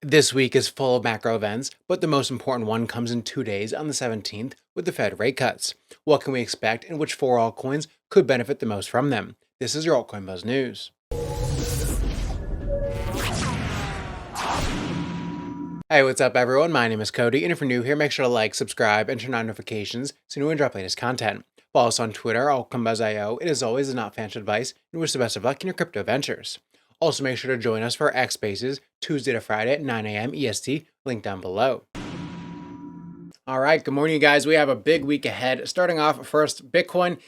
This week is full of macro events, but the most important one comes in 2 days on the 17th with the Fed rate cuts. What can we expect and which four altcoins could benefit the most from them? This is your Altcoin Buzz News. Hey, what's up everyone? My name is Cody, and if you're new here, make sure to like, subscribe, and turn on notifications so you know when we drop latest content. Follow us on Twitter, altcoinbuzz.io, and as always, is not financial advice, and wish the best of luck in your crypto ventures. Also, make sure to join us for our X Spaces, Tuesday to Friday at 9 a.m. EST, link down below. All right, good morning, you guys. We have a big week ahead. Starting off first, Bitcoin.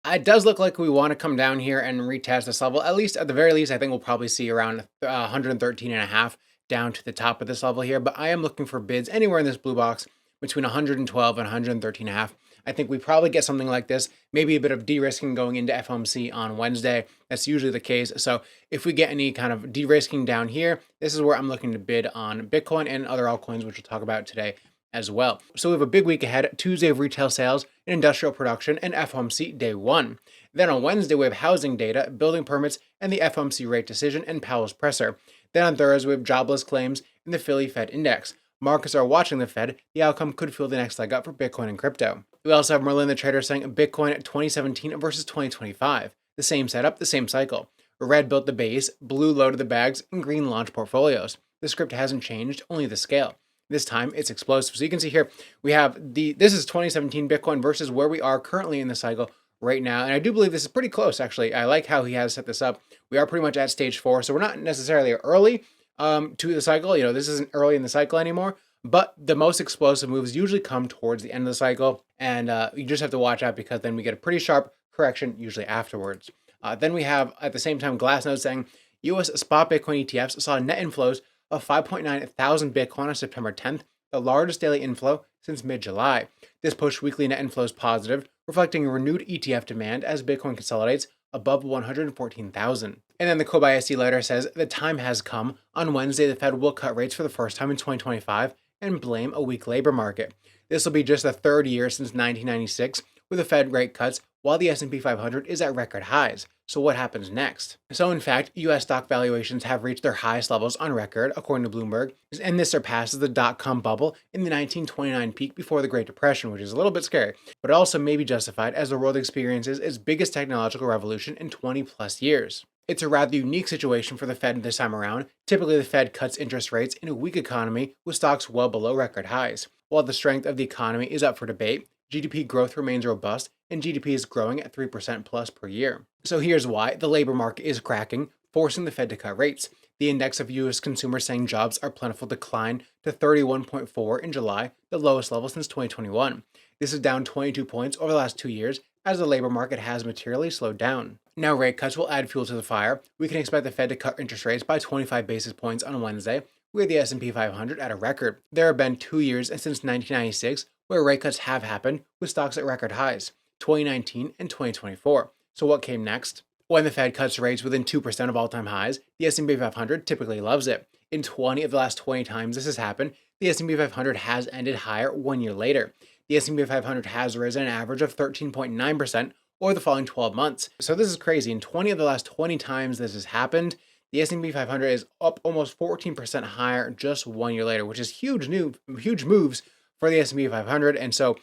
It does look like we want to come down here and retest this level. At least, at the very least, I think we'll probably see around 113.5 down to the top of this level here. But I am looking for bids anywhere in this blue box between 112 and 113.5. I think we probably get something like this, maybe a bit of de-risking going into FOMC on Wednesday. That's usually the case. So if we get any kind of de-risking down here, this is where I'm looking to bid on Bitcoin and other altcoins, which we'll talk about today as well. So we have a big week ahead, Tuesday of retail sales and industrial production and FOMC day one. Then on Wednesday, we have housing data, building permits, and the FOMC rate decision and Powell's presser. Then on Thursday, we have jobless claims and the Philly Fed index. Markets are watching the Fed. The outcome could fuel the next leg up for Bitcoin and crypto. We also have Merlin the trader saying Bitcoin 2017 versus 2025. The same setup, the same cycle. Red built the base, blue loaded the bags, and green launched portfolios. The script hasn't changed, only the scale. This time it's explosive. So you can see here, we have this is 2017 Bitcoin versus where we are currently in the cycle right now. And I do believe this is pretty close, actually. I like how he has set this up. We are pretty much at stage 4. So we're not necessarily early to the cycle. You know, this isn't early in the cycle anymore. But the most explosive moves usually come towards the end of the cycle. And you just have to watch out because then we get a pretty sharp correction usually afterwards. Then we have, at the same time, Glassnode saying US spot Bitcoin ETFs saw net inflows of 5.9 thousand Bitcoin on September 10th, the largest daily inflow since mid-July. This pushed weekly net inflows positive, reflecting renewed ETF demand as Bitcoin consolidates above 114,000. And then the Kobayashi letter says the time has come. On Wednesday, the Fed will cut rates for the first time in 2025 and blame a weak labor market. This will be just the third year since 1996 where the Fed rate cuts while the S&P 500 is at record highs. So what happens next? So in fact, US stock valuations have reached their highest levels on record, according to Bloomberg, and this surpasses the dot-com bubble in the 1929 peak before the Great Depression, which is a little bit scary, but it also may be justified as the world experiences its biggest technological revolution in 20 plus years. It's a rather unique situation for the Fed this time around. Typically, the Fed cuts interest rates in a weak economy with stocks well below record highs. While the strength of the economy is up for debate, GDP growth remains robust, and GDP is growing at 3% plus per year. So here's why. The labor market is cracking, forcing the Fed to cut rates. The index of U.S. consumers saying jobs are plentiful declined to 31.4 in July, the lowest level since 2021. This is down 22 points over the last 2 years, as the labor market has materially slowed down. Now rate cuts will add fuel to the fire. We can expect the Fed to cut interest rates by 25 basis points on Wednesday, with the S&P 500 at a record. There have been 2 years since 1996 where rate cuts have happened, with stocks at record highs, 2019 and 2024. So what came next? When the Fed cuts rates within 2% of all-time highs, the S&P 500 typically loves it. In 20 of the last 20 times this has happened, the S&P 500 has ended higher 1 year later. The S&P 500 has risen an average of 13.9% over the following 12 months. So this is crazy. In 20 of the last 20 times this has happened, the S&P 500 is up almost 14% higher just 1 year later, which is huge moves for the S&P 500. And so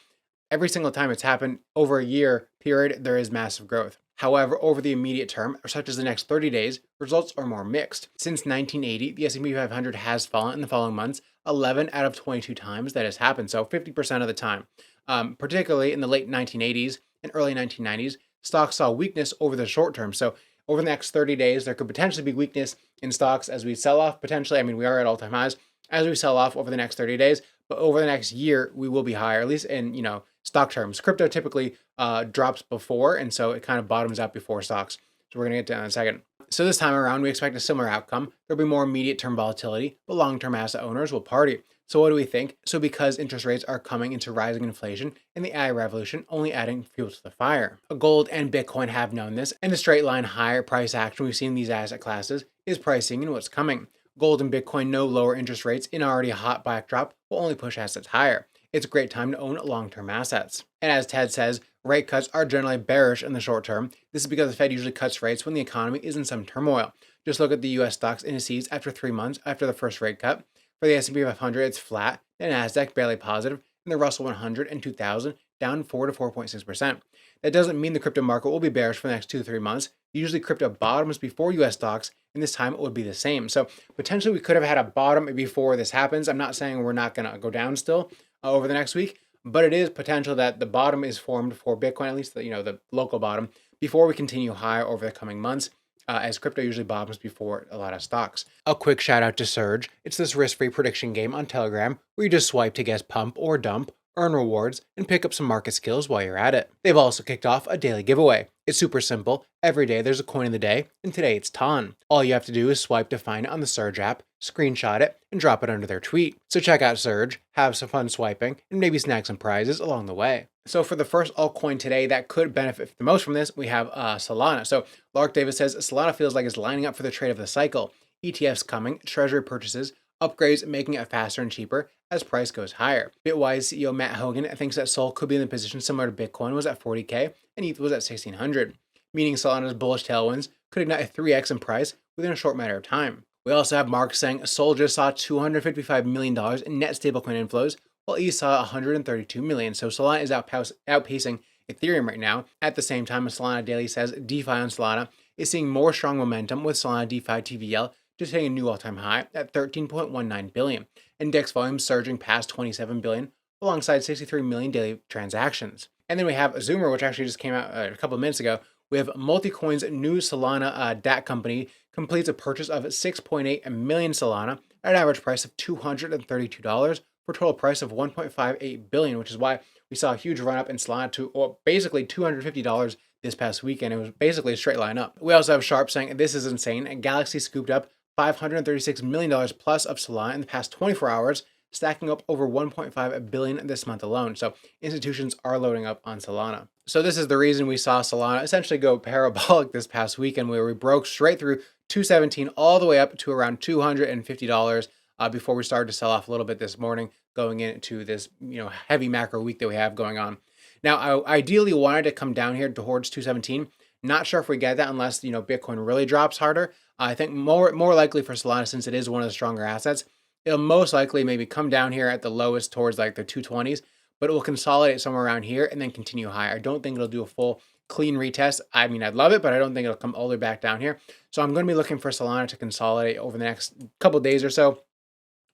every single time it's happened over a year period, there is massive growth. However, over the immediate term, such as the next 30 days, results are more mixed. Since 1980, the S&P 500 has fallen in the following months 11 out of 22 times that has happened, so 50% of the time. Particularly in the late 1980s and early 1990s, stocks saw weakness over the short term. So over the next 30 days, there could potentially be weakness in stocks as we sell off potentially. I mean, we are at all-time highs as we sell off over the next 30 days, but over the next year, we will be higher, at least in, stock terms. Crypto typically drops before, and so it kind of bottoms out before stocks. So we're going to get to that in a second. So this time around, we expect a similar outcome. There'll be more immediate term volatility, but long-term asset owners will party. So what do we think? So because interest rates are coming into rising inflation and the AI revolution only adding fuel to the fire. Gold and Bitcoin have known this, and the straight line higher price action we've seen in these asset classes is pricing in what's coming. Gold and Bitcoin know lower interest rates in already a hot backdrop will only push assets higher. It's a great time to own long-term assets. And as Ted says, rate cuts are generally bearish in the short term. This is because the Fed usually cuts rates when the economy is in some turmoil. Just look at the US stocks indices after 3 months after the first rate cut. For the S&P 500, it's flat, the Nasdaq barely positive, and the Russell 100 and 2000 down 4 to 4.6%. That doesn't mean the crypto market will be bearish for the next 2 to 3 months. Usually crypto bottoms before US stocks, and this time it would be the same. So potentially we could have had a bottom before this happens. I'm not saying we're not going to go down still over the next week, but it is potential that the bottom is formed for Bitcoin, at least the local bottom, before we continue higher over the coming months. As crypto usually bottoms before a lot of stocks. A quick shout out to Surge. It's this risk-free prediction game on Telegram where you just swipe to guess pump or dump, earn rewards, and pick up some market skills while you're at it. They've also kicked off a daily giveaway. It's super simple. Every day there's a coin of the day, and today it's TON. All you have to do is swipe to find it on the Surge app, screenshot it, and drop it under their tweet. So check out Surge, have some fun swiping, and maybe snag some prizes along the way. So for the first altcoin today that could benefit the most from this, we have Solana. So Lark Davis says Solana feels like it's lining up for the trade of the cycle. ETFs coming, treasury purchases, upgrades making it faster and cheaper as price goes higher. Bitwise CEO Matt Hogan thinks that Sol could be in the position similar to Bitcoin was at 40K and ETH was at 1600, meaning Solana's bullish tailwinds could ignite a 3x in price within a short matter of time. We also have Mark saying Sol just saw $255 million in net stablecoin inflows, while ETH saw $132 million. So Solana is outpacing Ethereum right now. At the same time, Solana Daily says DeFi on Solana is seeing more strong momentum with Solana DeFi TVL just hitting a new all-time high at 13.19 billion. Index volume surging past 27 billion alongside 63 million daily transactions. And then we have Zoomer, which actually just came out a couple of minutes ago. We have Multicoin's new Solana DAT company completes a purchase of 6.8 million Solana at an average price of $232 for a total price of 1.58 billion, which is why we saw a huge run up in Solana to basically $250 this past weekend. It was basically a straight line up. We also have Sharp saying this is insane, and Galaxy scooped up $536 million plus of Solana in the past 24 hours, stacking up over 1.5 billion this month alone. So institutions are loading up on Solana. So this is the reason we saw Solana essentially go parabolic this past weekend, where we broke straight through 217 all the way up to around $250 before we started to sell off a little bit this morning, going into this heavy macro week that we have going on. Now, I ideally wanted to come down here towards 217. Not sure if we get that unless Bitcoin really drops harder. I think more likely for Solana, since it is one of the stronger assets, it'll most likely maybe come down here at the lowest towards like the 220s, but it will consolidate somewhere around here and then continue higher. I don't think it'll do a full clean retest. I mean, I'd love it, but I don't think it'll come all the way back down here. So I'm going to be looking for Solana to consolidate over the next couple of days or so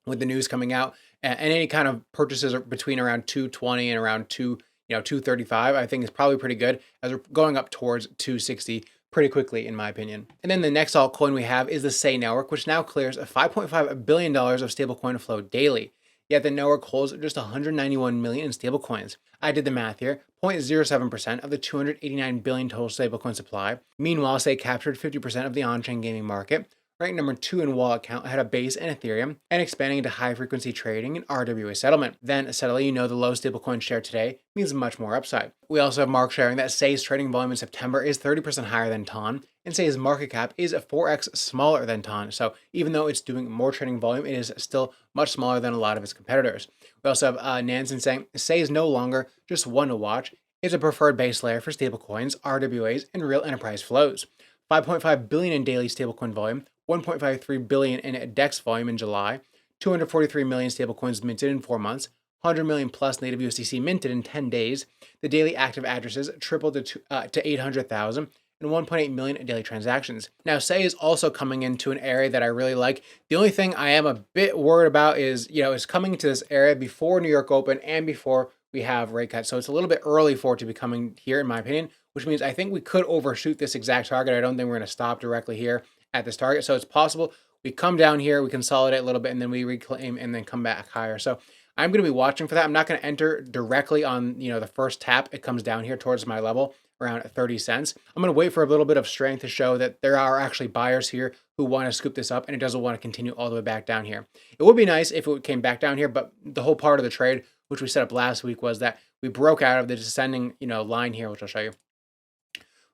with the news coming out, and any kind of purchases between around 220 and around 235, I think is probably pretty good as we're going up towards 260 pretty quickly, in my opinion. And then the next altcoin we have is the Say network, which now clears $5.5 billion of stablecoin flow daily. Yet the network holds just 191 million in stablecoins. I did the math here, 0.07% of the 289 billion total stablecoin supply. Meanwhile, Say captured 50% of the on-chain gaming market, ranked number 2 in wallet count ahead of Base and Ethereum, and expanding into high-frequency trading and RWA settlement. Then, sadly, the low stablecoin share today means much more upside. We also have Mark sharing that Say's trading volume in September is 30% higher than TON, and Say's market cap is 4x smaller than TON. So even though it's doing more trading volume, it is still much smaller than a lot of its competitors. We also have Nansen saying Say is no longer just one to watch. It's a preferred base layer for stablecoins, RWAs, and real enterprise flows. 5.5 billion in daily stablecoin volume, 1.53 billion in DEX volume in July, 243 million stablecoins minted in 4 months, 100 million plus native USDC minted in 10 days. The daily active addresses tripled to 800,000 and 1.8 million in daily transactions. Now, Say is also coming into an area that I really like. The only thing I am a bit worried about is, it's coming into this area before New York Open and before we have rate cuts. So it's a little bit early for it to be coming here, in my opinion, which means I think we could overshoot this exact target. I don't think we're going to stop directly here at this target. So it's possible we come down here, we consolidate a little bit, and then we reclaim and then come back higher. So I'm going to be watching for that. I'm not going to enter directly on, the first tap. It comes down here towards my level around 30 cents. I'm going to wait for a little bit of strength to show that there are actually buyers here who want to scoop this up and it doesn't want to continue all the way back down here. It would be nice if it came back down here, but the whole part of the trade, which we set up last week, was that we broke out of the descending, line here, which I'll show you.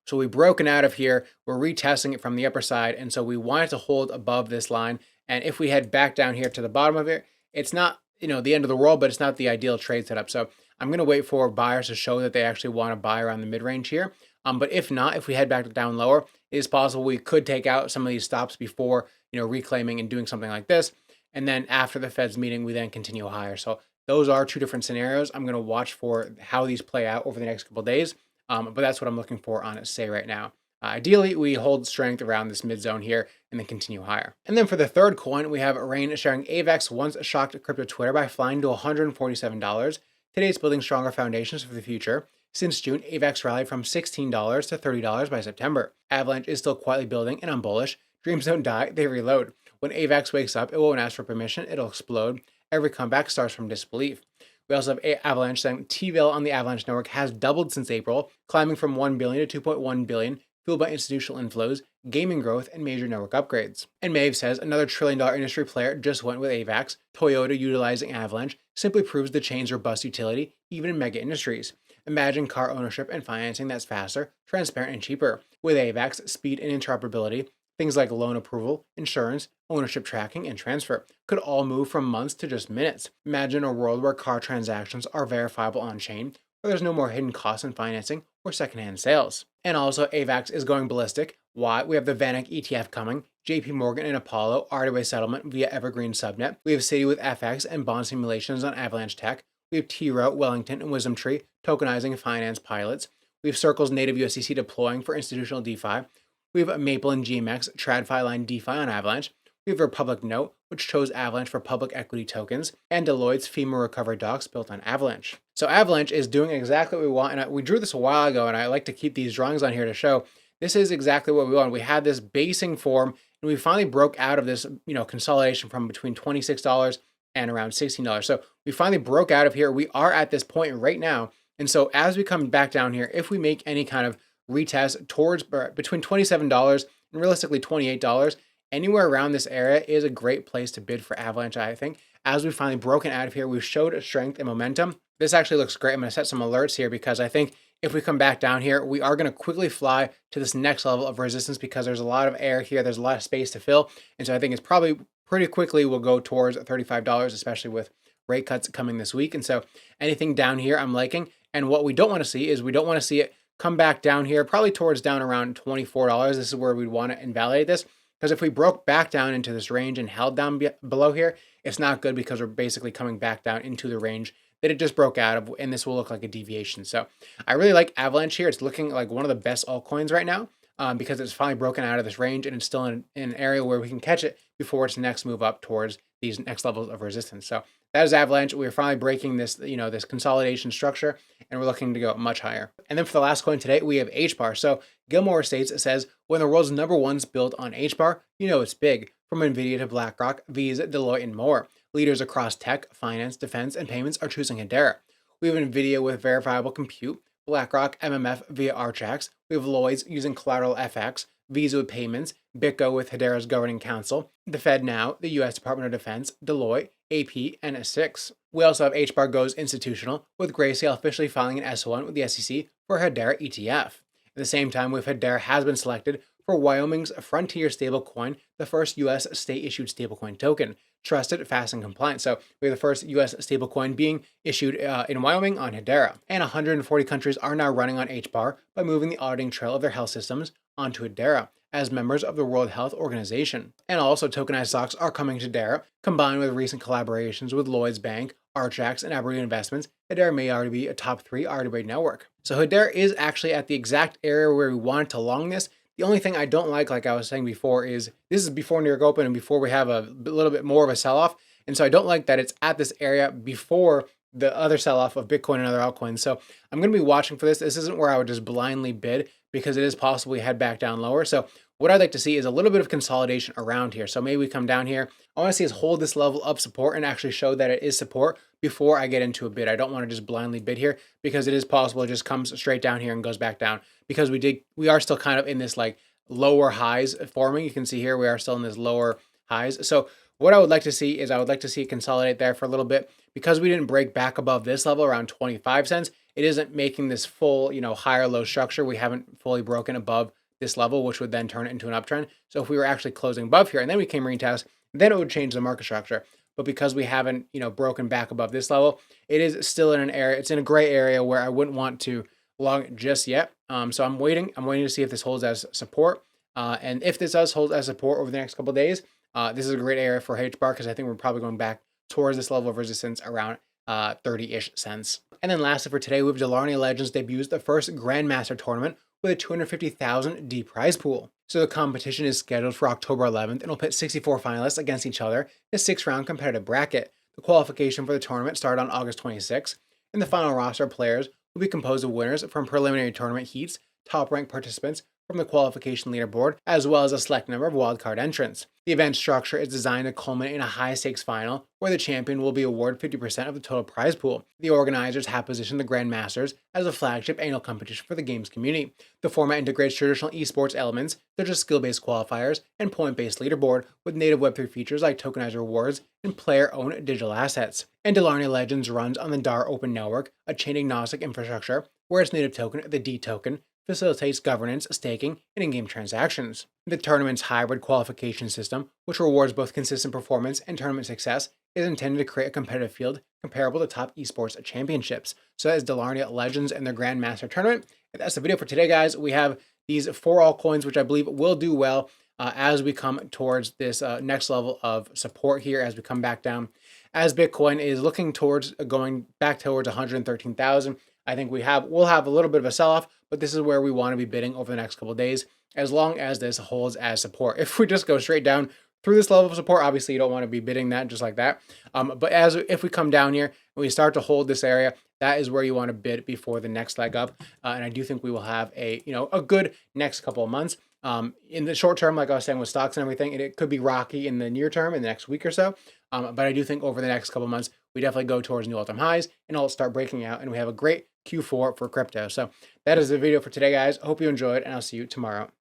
So we've broken out of here, we're retesting it from the upper side, and so we wanted to hold above this line. And if we head back down here to the bottom of it, it's not, the end of the world, but it's not the ideal trade setup. So I'm going to wait for buyers to show that they actually want to buy around the mid-range here. But if not, if we head back down lower, it is possible we could take out some of these stops before, reclaiming and doing something like this. And then after the Fed's meeting, we then continue higher. So those are two different scenarios. I'm going to watch for how these play out over the next couple of days. But that's what I'm looking for on say right now. Ideally, we hold strength around this mid zone here and then continue higher. And then for the third coin, we have Rain sharing avax once shocked crypto Twitter by flying to $147. Today it's building stronger foundations for the future. Since June, avax rallied from $16 to $30 by September. Avalanche is still quietly building, and I'm bullish. Dreams don't die, they reload. When avax wakes up, it won't ask for permission, it'll explode. Every comeback starts from disbelief. We also have Avalanche saying T-bill on the Avalanche network has doubled since April, climbing from $1 billion to $2.1 billion, fueled by institutional inflows, gaming growth, and major network upgrades. And Maeve says another $1 trillion industry player just went with AVAX. Toyota utilizing Avalanche simply proves the chain's robust utility, even in mega industries. Imagine car ownership and financing that's faster, transparent, and cheaper. With AVAX, speed and interoperability, things like loan approval, insurance, ownership tracking, and transfer could all move from months to just minutes. Imagine a world where car transactions are verifiable on-chain, where there's no more hidden costs in financing or secondhand sales. And also, AVAX is going ballistic. Why? We have the VanEck ETF coming, JP Morgan and Apollo, RWA settlement via Evergreen Subnet. We have Citi with FX and bond simulations on Avalanche Tech. We have T. Rowe, Wellington, and Wisdom Tree tokenizing finance pilots. We have Circle's native USDC deploying for institutional DeFi. We have Maple and GMX TradFi line DeFi on Avalanche. We have Republic Note, which chose Avalanche for public equity tokens, and Deloitte's FEMA recovery docs built on Avalanche. So Avalanche is doing exactly what we want, and we drew this a while ago, and I like to keep these drawings on here to show this is exactly what we want. We had this basing form, and we finally broke out of this, consolidation from between $26 and around $16. So we finally broke out of here. We are at this point right now, and so as we come back down here, if we make any kind of retest towards between $27 and realistically $28, anywhere around this area is a great place to bid for Avalanche, I think. As we've finally broken out of here, we've showed strength and momentum. This actually looks great. I'm going to set some alerts here because I think if we come back down here, we are going to quickly fly to this next level of resistance because there's a lot of air here. There's a lot of space to fill. And so I think it's probably pretty quickly will go towards $35, especially with rate cuts coming this week. And so anything down here I'm liking. And what we don't want to see is we don't want to see it come back down here, probably towards down around $24. This is where we'd want to invalidate this. Because if we broke back down into this range and held down below here, it's not good because we're basically coming back down into the range that it just broke out of, and this will look like a deviation. So I really like Avalanche here. It's looking like one of the best altcoins right now because it's finally broken out of this range and it's still in an area where we can catch it before its next move up towards these next levels of resistance. So that is Avalanche. We're finally breaking this, this consolidation structure, and we're looking to go much higher. And then for the last coin today, we have hbar. So Gilmore Estates says, when the world's number one's built on hbar, it's big. From NVIDIA to BlackRock, Visa, Deloitte, and more. Leaders across tech, finance, defense, and payments are choosing Hedera. We have NVIDIA with verifiable compute, BlackRock, MMF via Archax. We have Lloyd's using collateral FX, Visa with payments, BitGo with Hedera's governing council, the Fed now, the U.S. Department of Defense, Deloitte, AP, and S6. We also have hbar goes institutional, with Grayscale officially filing an S1 with the SEC for Hedera ETF. At the same time, Hedera has been selected for Wyoming's Frontier stablecoin, the first U.S. state-issued stablecoin token, trusted, fast, and compliant. So we have the first U.S. stablecoin being issued in Wyoming on Hedera. And 140 countries are now running on hbar by moving the auditing trail of their health systems onto Hedera as members of the World Health Organization. And also tokenized stocks are coming to Hedera, combined with recent collaborations with Lloyds Bank, Archax, and Aberdeen Investments. Hedera may already be a top 3 RWA network. So Hedera is actually at the exact area where we wanted to long this. The only thing I don't like I was saying before, is this is before New York Open and before we have a little bit more of a sell-off. And so I don't like that it's at this area before the other sell-off of Bitcoin and other altcoins. So I'm going to be watching for this. This isn't where I would just blindly bid because it is possible we head back down lower. So what I'd like to see is a little bit of consolidation around here. So maybe we come down here. I want to see us hold this level of support and actually show that it is support before I get into a bid. I don't want to just blindly bid here because it is possible it just comes straight down here and goes back down because we are still kind of in this lower highs forming. You can see here we are still in this lower highs. So what I would like to see is I would like to see it consolidate there for a little bit because we didn't break back above this level around 25 cents. It isn't making this full, higher low structure. We haven't fully broken above this level, which would then turn it into an uptrend. So if we were actually closing above here and then we came retest, then it would change the market structure. But because we haven't, broken back above this level, it is still in an area. It's in a gray area where I wouldn't want to long it just yet. So I'm waiting. I'm waiting to see if this holds as support. And if this does hold as support over the next couple of days, This is a great area for hbar because I think we're probably going back towards this level of resistance around 30-ish cents. And then lastly for today, we have Dalarnia Legends debuts the first Grandmaster tournament with a 250,000 D prize pool. So the competition is scheduled for October 11th and will pit 64 finalists against each other in a 6-round competitive bracket. The qualification for the tournament started on August 26th, and the final roster of players will be composed of winners from preliminary tournament heats, top-ranked participants from the qualification leaderboard, as well as a select number of wildcard entrants. The event structure is designed to culminate in a high-stakes final where the champion will be awarded 50% of the total prize pool. The organizers have positioned the Grandmasters as a flagship annual competition for the games community. The format integrates traditional esports elements such as skill-based qualifiers and point-based leaderboard with native Web3 features like tokenized rewards and player-owned digital assets. And Dalarnia Legends runs on the DAR Open Network, a chain-agnostic infrastructure where its native token, the D token, facilitates governance, staking, and in-game transactions. The tournament's hybrid qualification system, which rewards both consistent performance and tournament success, is intended to create a competitive field comparable to top esports championships. So that is Dalarnia Legends and their Grandmaster tournament. And that's the video for today, guys. We have these 4 altcoins, which I believe will do well as we come towards this next level of support here as we come back down. As Bitcoin is looking towards going back towards 113,000, I think we'll have a little bit of a sell-off, but this is where we want to be bidding over the next couple of days, as long as this holds as support. If we just go straight down through this level of support, obviously you don't want to be bidding that just like that. But if we come down here and we start to hold this area, that is where you want to bid before the next leg up. And I do think we will have a good next couple of months. In the short term, like I was saying with stocks and everything, it could be rocky in the near term, in the next week or so. But I do think over the next couple of months, we definitely go towards new all-time highs and it'll start breaking out, and we have a great Q4 for crypto. So that is the video for today, guys. I hope you enjoyed, and I'll see you tomorrow.